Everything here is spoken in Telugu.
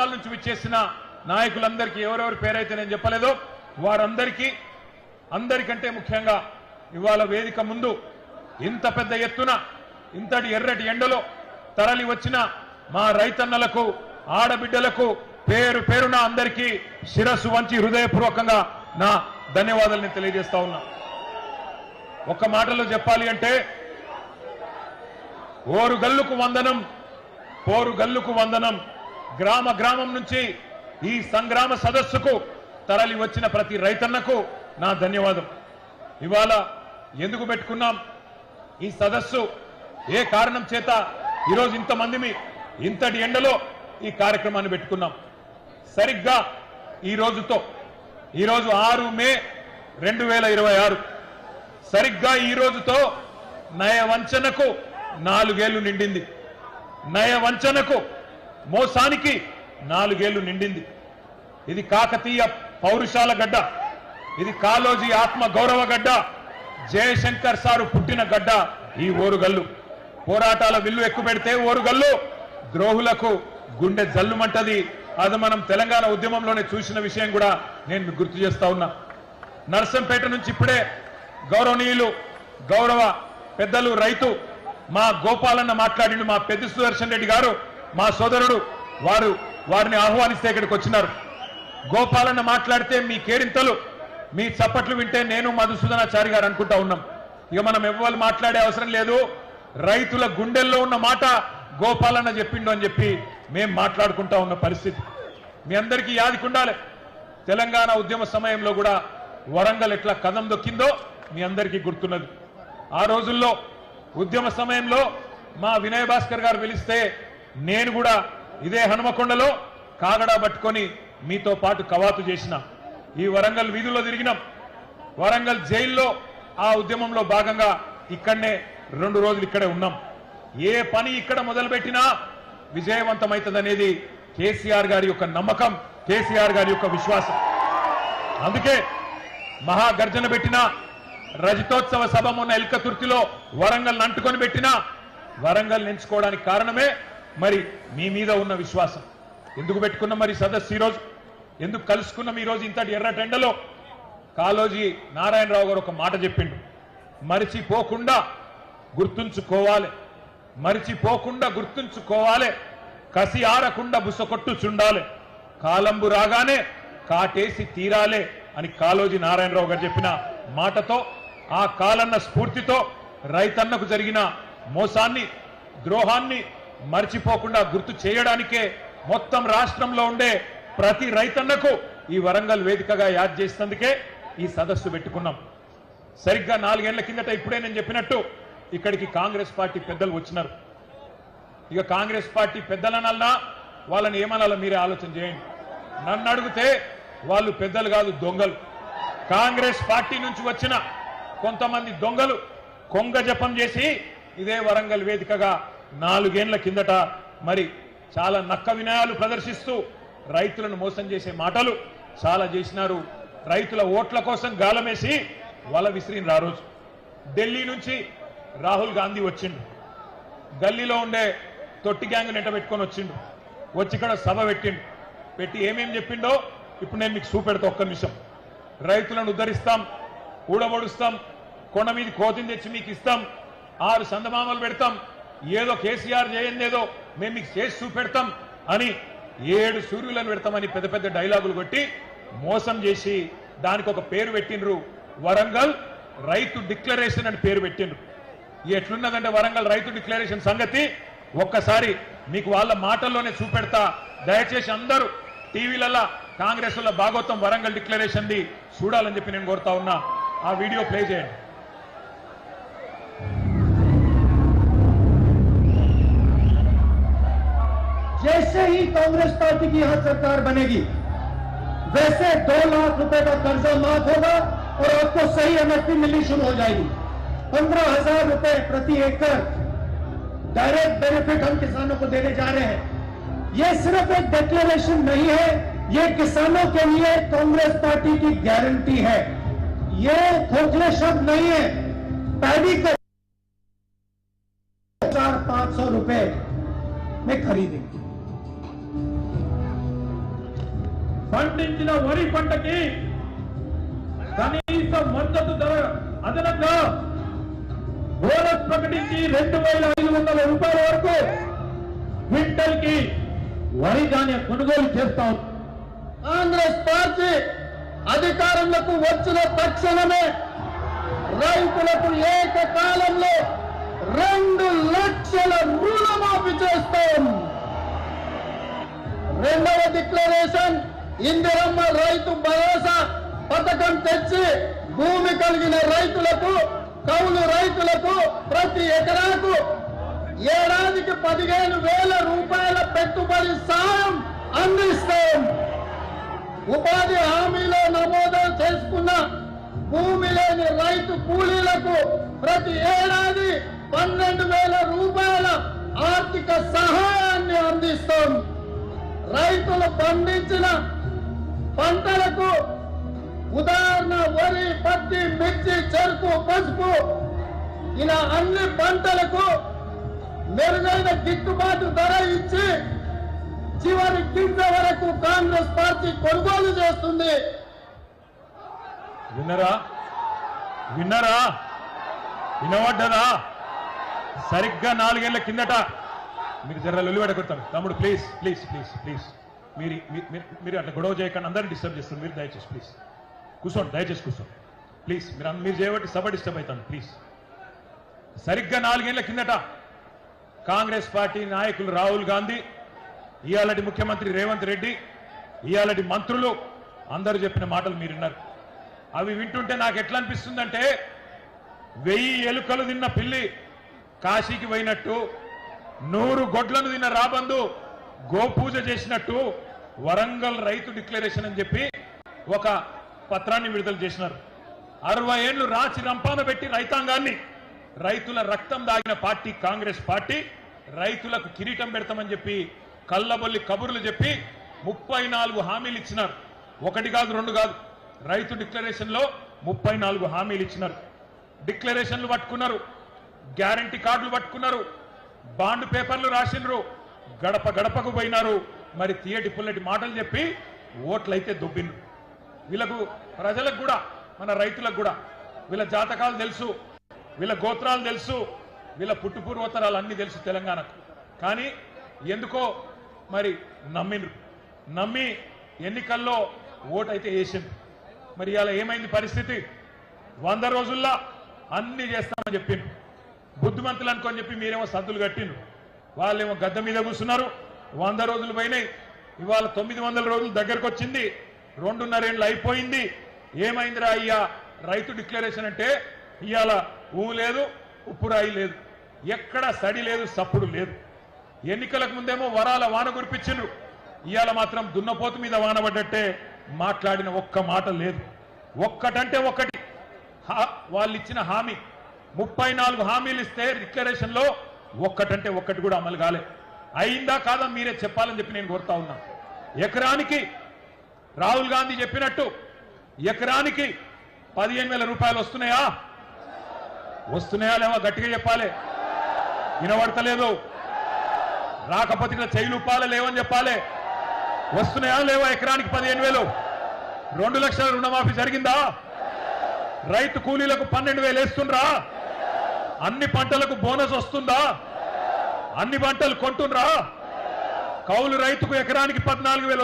ప్రాంతాల నుంచి విచ్చేసిన నాయకులందరికీ ఎవరెవరి పేరైతే నేను చెప్పలేదో వారందరికీ అందరికంటే ముఖ్యంగా ఇవాళ వేదిక ముందు ఇంత పెద్ద ఎత్తున ఇంతటి ఎర్రటి ఎండలో తరలి వచ్చిన మా రైతన్నలకు ఆడబిడ్డలకు పేరు పేరున అందరికీ శిరస్సు వంచి హృదయపూర్వకంగా నా ధన్యవాదాలను తెలియజేస్తా ఉన్నా. ఒక్క మాటలో చెప్పాలి అంటే ఓరు గల్లుకు వందనం, పోరు గల్లుకు వందనం. గ్రామ గ్రామం నుంచి ఈ సంగ్రామ సదస్సుకు తరలి వచ్చిన ప్రతి రైతన్నకు నా ధన్యవాదం. ఇవాళ ఎందుకు పెట్టుకున్నాం ఈ సదస్సు, ఏ కారణం చేత ఈరోజు ఇంతమంది ఇంతటి ఎండలో ఈ కార్యక్రమాన్ని పెట్టుకున్నాం? సరిగ్గా ఈరోజు 6 మే 2026 సరిగ్గా ఈ రోజుతో నయవంచనకు 4 ఏళ్లు నిండింది. నయవంచనకు, మోసానికి 4 ఏళ్లు నిండింది. ఇది కాకతీయ పౌరుషాల గడ్డ, ఇది కాళోజీ ఆత్మ గౌరవ గడ్డ, జయశంకర్ సారు పుట్టిన గడ్డ ఈ ఓరుగల్లు. పోరాటాల విల్లు ఎక్కుపెడితే ఓరుగల్లు ద్రోహులకు గుండె జల్లుమంటది. అది మనం తెలంగాణ ఉద్యమంలోనే చూసిన విషయం కూడా నేను మీకు గుర్తు చేస్తా ఉన్నా. నర్సంపేట నుంచి ఇప్పుడే గౌరవనీయులు గౌరవ పెద్దలు రైతు మా గోపాలన్న మాట్లాడిండు. మా పెద్ద సుదర్శన్ రెడ్డి గారు మా సోదరుడు, వారిని ఆహ్వానిస్తే ఇక్కడికి వచ్చినారు. గోపాలన్న మాట్లాడితే మీ కేరింతలు, మీ చప్పట్లు వింటే నేను మధుసూదనాచారి గారు అనుకుంటా ఉన్నాం. ఇక మనం ఎవ్వరు మాట్లాడే అవసరం లేదు. రైతుల గుండెల్లో ఉన్న మాట గోపాలన్న చెప్పిండు అని చెప్పి మేము మాట్లాడుకుంటా ఉన్న పరిస్థితి మీ అందరికీ యాదికుండాలి. తెలంగాణ ఉద్యమ సమయంలో కూడా వరంగల్ ఎట్లా కదం దొక్కిందో మీ అందరికీ గుర్తున్నది. ఆ రోజుల్లో ఉద్యమ సమయంలో మా వినయ్ భాస్కర్ గారు పిలిస్తే నేను కూడా ఇదే హనుమకొండలో కాగడా పట్టుకొని మీతో పాటు కవాతు చేసిన. ఈ వరంగల్ వీధుల్లో తిరిగినాం. వరంగల్ జైల్లో ఆ ఉద్యమంలో భాగంగా ఇక్కడనే 2 రోజులు ఇక్కడే ఉన్నాం. ఏ పని ఇక్కడ మొదలుపెట్టినా విజయవంతమవుతుందనేది కేసీఆర్ గారి యొక్క నమ్మకం, కేసీఆర్ గారి యొక్క విశ్వాసం. అందుకే మహాగర్జన పెట్టిన రజతోత్సవ సభ మొన్న ఎల్కతుర్తిలో వరంగల్ అంటుకొని పెట్టినా వరంగల్ ఎంచుకోవడానికి కారణమే మరి మీ మీద ఉన్న విశ్వాసం. ఎందుకు పెట్టుకున్నాం మరి సదస్సు ఈరోజు, ఎందుకు కలుసుకున్నాం ఈరోజు ఇంతటి ఎర్రటెండలో? కాళోజీ నారాయణరావు గారు ఒక మాట చెప్పిండు, మరిచిపోకుండా గుర్తుంచుకోవాలి, మరిచిపోకుండా గుర్తుంచుకోవాలి, కసి ఆరకుండా బుసకొట్టు చుండాలి, కాలంబు రాగానే కాటేసి తీరాలే అని కాళోజీ నారాయణరావు గారు చెప్పిన మాటతో, ఆ కాలన్న స్ఫూర్తితో రైతన్నకు జరిగిన మోసాన్ని, ద్రోహాన్ని మర్చిపోకుండా గుర్తు చేయడానికే మొత్తం రాష్ట్రంలో ఉండే ప్రతి రైతన్నకు ఈ వరంగల్ వేదికగా యాద్ చేసినందుకే ఈ సదస్సు పెట్టుకున్నాం. సరిగ్గా 4 ఏళ్ల కిందట ఇప్పుడే నేను చెప్పినట్టు ఇక్కడికి కాంగ్రెస్ పార్టీ పెద్దలు వచ్చినారు. ఇక కాంగ్రెస్ పార్టీ పెద్దలనల్లా వాళ్ళని ఏమనాలో మీరే ఆలోచన చేయండి. నన్ను అడిగితే వాళ్ళు పెద్దలు కాదు, దొంగలు. కాంగ్రెస్ పార్టీ నుంచి వచ్చిన కొంతమంది దొంగలు కొంగ జపం చేసి ఇదే వరంగల్ వేదికగా 4 ఏళ్ల కిందట మరి చాలా నక్క వినయాలు ప్రదర్శిస్తూ రైతులను మోసం చేసే మాటలు చాలా చేసినారు. రైతుల ఓట్ల కోసం గాలమేసి వల విసిరిన ఆ రోజు ఢిల్లీ నుంచి రాహుల్ గాంధీ వచ్చిండు. గల్లీలో ఉండే తొట్టి గ్యాంగ్ నెంట పెట్టుకొని వచ్చిండు. వచ్చి ఇక్కడ సభ పెట్టిండు. పెట్టి ఏమేం చెప్పిండో ఇప్పుడు నేను మీకు చూపెడతా. ఒక్క నిమిషం. రైతులను ఉద్ధరిస్తాం, ఊడబొడుస్తాం, కొండ మీద కోతిని తెచ్చి మీకు ఇస్తాం, 6 సందమామలు పెడతాం, ఏదో కేసీఆర్ చేయందేదో మేము మీకు చేసి చూపెడతాం అని 7 సూర్యులను పెడతామని పెద్ద పెద్ద డైలాగులు కొట్టి మోసం చేసి దానికి ఒక పేరు పెట్టిండ్రు, వరంగల్ రైతు డిక్లరేషన్ అని పేరు పెట్టిండ్రు. ఎట్లున్నదంటే వరంగల్ రైతు డిక్లరేషన్ సంగతి ఒక్కసారి మీకు వాళ్ళ మాటల్లోనే చూపెడతా. దయచేసి అందరూ టీవీలలో కాంగ్రెస్ వల్ల భాగవతం వరంగల్ డిక్లరేషన్ ది చూడాలని చెప్పి నేను కోరుతా ఉన్నా. ఆ వీడియో ప్లే చేయండి. जैसे ही कांग्रेस पार्टी की यहां सरकार बनेगी वैसे 2 लाख रुपए का कर्जा माफ होगा और आपको सही एमएसपी मिलनी शुरू हो जाएगी। 15,000 रुपए प्रति एकड़ डायरेक्ट बेनिफिट हम किसानों को देने जा रहे हैं। ये सिर्फ एक डिक्लेरेशन नहीं है, ये किसानों के लिए कांग्रेस पार्टी की गारंटी है। ये खोखले शब्द नहीं है। पैडी को 400-500 रुपए में खरीदेंगे। పండించిన వరి పంటకి కనీస మద్దతు ధర అదనంగా బోనస్ ప్రకటించి 2,500 రూపాయల వరకు క్వింటల్ కి వరి ధాన్య కొనుగోలు చేస్తాం. కాంగ్రెస్ పార్టీ అధికారంలోకి వచ్చిన తక్షణమే రైతులకు ఏకకాలంలో 2 లక్షల రుణమాఫీ చేస్తాం. రెండవ డిక్లరేషన్ ఇందిరమ్మ రైతు భరోసా పథకం తెచ్చి భూమి కలిగిన రైతులకు, కౌలు రైతులకు ప్రతి ఎకరాకు ఏడాదికి 15,000 రూపాయల పెట్టుబడి సాయం అందిస్తాం. ఉపాధి హామీలో నమోదు చేసుకున్న భూమి లేని రైతు కూలీలకు ప్రతి ఏడాది 12,000 రూపాయల ఆర్థిక సహాయాన్ని అందిస్తాం. రైతులు పండించిన పంటలకు ఉదాహరణ వరి, పత్తి, మిర్చి, చెరుకు, పసుపు ఇలా అన్ని పంటలకు మెరుగైన గిట్టుబాటు ధర ఇచ్చి చివరి గింజ వరకు కాంగ్రెస్ పార్టీ కొనుగోలు చేస్తుంది. విన్నరా విన్నరా వినవడ్డదా? సరిగ్గా 4 ఏళ్ల కిందట మీరు జర లొల్లిబెడ కొడతారు. తమ్ముడు ప్లీజ్ ప్లీజ్ ప్లీజ్ ప్లీజ్ మీరు అట్లా గొడవ చేయకుండా అందరినీ డిస్టర్బ్ చేస్తారు. మీరు దయచేసి ప్లీజ్ కూర్చోండి, దయచేసి కూర్చోండి ప్లీజ్. మీరు చేయబట్టి సభ డిస్టర్బ్ అవుతాను ప్లీజ్. సరిగ్గా 4 ఏళ్ల కిందట కాంగ్రెస్ పార్టీ నాయకులు రాహుల్ గాంధీ, ఇయాలటి ముఖ్యమంత్రి రేవంత్ రెడ్డి, ఇయాలటి మంత్రులు అందరూ చెప్పిన మాటలు మీరు విన్నారు. అవి వింటుంటే నాకు ఎట్లా అనిపిస్తుందంటే 1000 ఎలుకలు తిన్న పిల్లి కాశీకి పోయినట్టు, 100 గొడ్లను తిన్న రాబందు గోపూజ చేసినట్టు వరంగల్ రైతు డిక్లరేషన్ అని చెప్పి ఒక పత్రాన్ని విడుదల చేసినారు. 60 ఏళ్లు రాచి రంపాన పెట్టి రైతాంగాన్ని, రైతుల రక్తం దాగిన పార్టీ కాంగ్రెస్ పార్టీ రైతులకు కిరీటం పెడతామని చెప్పి కల్లబొల్లి కబుర్లు చెప్పి 34 హామీలు ఇచ్చినారు. 1 కాదు 2 కాదు, రైతు డిక్లరేషన్ లో 34 హామీలు ఇచ్చినారు. డిక్లరేషన్లు పట్టుకున్నారు, గ్యారంటీ కార్డులు పట్టుకున్నారు, బాండ్ పేపర్లు రాసినారు, గడప గడపకు పోయినారు. మరి తీయటి పుల్లటి మాటలు చెప్పి ఓట్లయితే దొబ్బిండ్రు. వీళ్ళకు ప్రజలకు కూడా, మన రైతులకు కూడా వీళ్ళ జాతకాలు తెలుసు, వీళ్ళ గోత్రాలు తెలుసు, వీళ్ళ పుట్టుపూర్వోత్తరాలు అన్ని తెలుసు తెలంగాణకు. కానీ ఎందుకో మరి నమ్మి ఎన్నికల్లో ఓటైతే వేసింది. మరి ఇలా ఏమైంది పరిస్థితి? 100 రోజుల్లో అన్ని చేస్తామని చెప్పిండ్రు. బుద్ధిమంతులు అనుకొని చెప్పి మీరేమో సద్దులు కట్టిండ్రు, వాళ్ళేమో గద్ద మీద కూర్చున్నారు. 100 రోజులు పోయినాయి, ఇవాళ 900 రోజులు దగ్గరకు వచ్చింది, 2.5 ఏళ్ళు అయిపోయింది. ఏమైందిరా అయ్యా రైతు డిక్లరేషన్ అంటే? ఇవాళ ఊ లేదు, ఉప్పురాయి లేదు, ఎక్కడ సడి లేదు, సప్పుడు లేదు. ఎన్నికలకు ముందేమో వరాల వాన కురిపించిండ్రు, ఇవాళ మాత్రం దున్నపోతు మీద వాన పడ్డట్టే మాట్లాడిన ఒక్క మాట లేదు. ఒక్కటంటే ఒక్కటి వాళ్ళు ఇచ్చిన హామీ 34 హామీలు ఇస్తే డిక్లరేషన్ లో ఒక్కటంటే ఒక్కటి కూడా అమలు కాలే. అయిందా కాదా మీరే చెప్పాలని చెప్పి నేను కోరుతా ఉన్నా. ఎకరానికి రాహుల్ గాంధీ చెప్పినట్టు ఎకరానికి 15,000 రూపాయలు వస్తున్నాయా? వస్తున్నాయా లేవా? గట్టిగా చెప్పాలి, వినబడతలేదు. రాకపోతే ఇట్లా చెయ్యిలుపాలే లేవని చెప్పాలి. వస్తున్నాయా లేవా? ఎకరానికి 15,000. 2 లక్షల రుణమాఫీ జరిగిందా? రైతు కూలీలకు 12,000 వేస్తుండ్రా? అన్ని పంటలకు బోనస్ వస్తుందా? అన్ని పంటలు కొంటుండ్రా? కౌలు రైతుకు ఎకరానికి 14,000